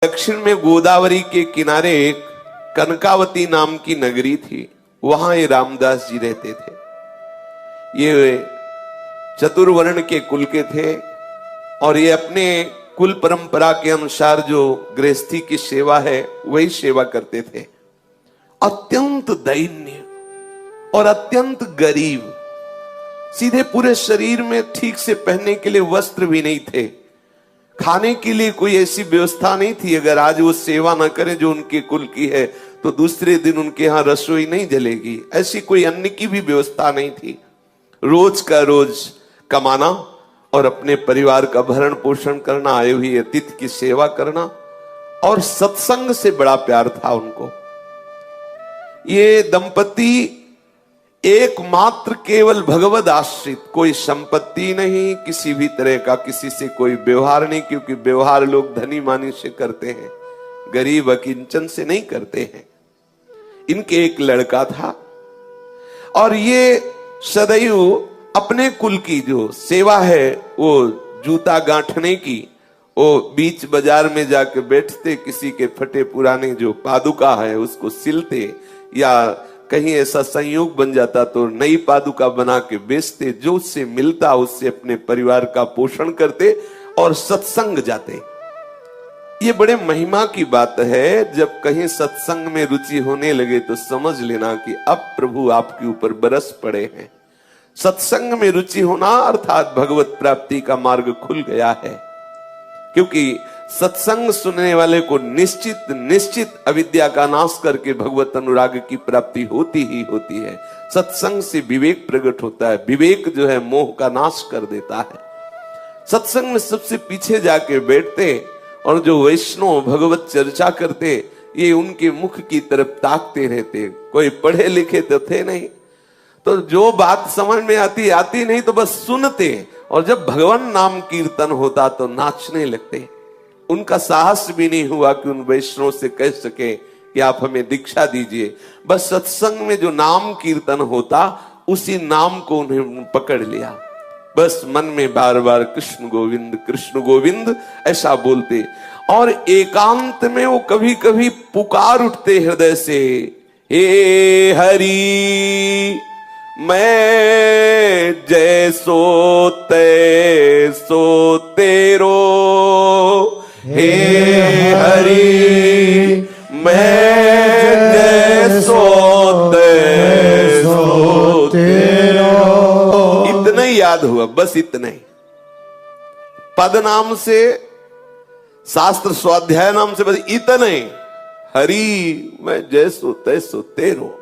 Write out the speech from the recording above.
दक्षिण में गोदावरी के किनारे एक कनकावती नाम की नगरी थी। वहां ये रामदास जी रहते थे। ये चतुर्वर्ण के कुल के थे और ये अपने कुल परंपरा के अनुसार जो गृहस्थी की सेवा है वही सेवा करते थे। अत्यंत दैन्य और अत्यंत गरीब, सीधे पूरे शरीर में ठीक से पहनने के लिए वस्त्र भी नहीं थे, खाने के लिए कोई ऐसी व्यवस्था नहीं थी। अगर आज वो सेवा ना करें जो उनके कुल की है तो दूसरे दिन उनके यहाँ रसोई नहीं जलेगी। ऐसी कोई अन्न की भी व्यवस्था नहीं थी। रोज का रोज कमाना और अपने परिवार का भरण पोषण करना, आए हुए अतिथि की सेवा करना, और सत्संग से बड़ा प्यार था उनको। ये दंपति एकमात्र केवल भगवद आश्रित, कोई संपत्ति नहीं, किसी भी तरह का किसी से कोई व्यवहार नहीं, क्योंकि व्यवहार लोग धनी मानी से करते हैं, गरीब अकिंचन से नहीं करते हैं। इनके एक लड़का था और ये सदैव अपने कुल की जो सेवा है वो जूता गांठने की, वो बीच बाजार में जाके बैठते, किसी के फटे पुराने जो पादुका है उसको सिलते, या कहीं ऐसा संयोग बन जाता तो नई पादुका बना के बेचते। जो उससे मिलता उससे अपने परिवार का पोषण करते और सत्संग जाते। ये बड़े महिमा की बात है। जब कहीं सत्संग में रुचि होने लगे तो समझ लेना कि अब प्रभु आपके ऊपर बरस पड़े हैं। सत्संग में रुचि होना अर्थात भगवत प्राप्ति का मार्ग खुल गया है, क्योंकि सत्संग सुनने वाले को निश्चित अविद्या का नाश करके भगवत अनुराग की प्राप्ति होती ही होती है। सत्संग से विवेक प्रकट होता है। विवेक जो है मोह का नाश कर देता है। सत्संग में सबसे पीछे जाके बैठते और जो वैष्णव भगवत चर्चा करते, ये उनके मुख की तरफ ताकते रहते। कोई पढ़े लिखे तो थे नहीं, तो जो बात समझ में आती नहीं तो बस सुनते, और जब भगवान नाम कीर्तन होता तो नाचने लगते। उनका साहस भी नहीं हुआ कि उन वैष्णव से कह सके कि आप हमें दीक्षा दीजिए। बस सत्संग में जो नाम कीर्तन होता उसी नाम को उन्हें पकड़ लिया। बस मन में बार बार कृष्ण गोविंद ऐसा बोलते, और एकांत में वो कभी कभी पुकार उठते हृदय से, हे हरि मैं जैसो तैसो तेरो, हे हरि मैं जैसो तैसो तेरो। इतना ही याद हुआ, बस इतना ही। पद नाम से, शास्त्र स्वाध्याय नाम से, बस इतना ही, हरि मैं जैसो तैसो तेरो।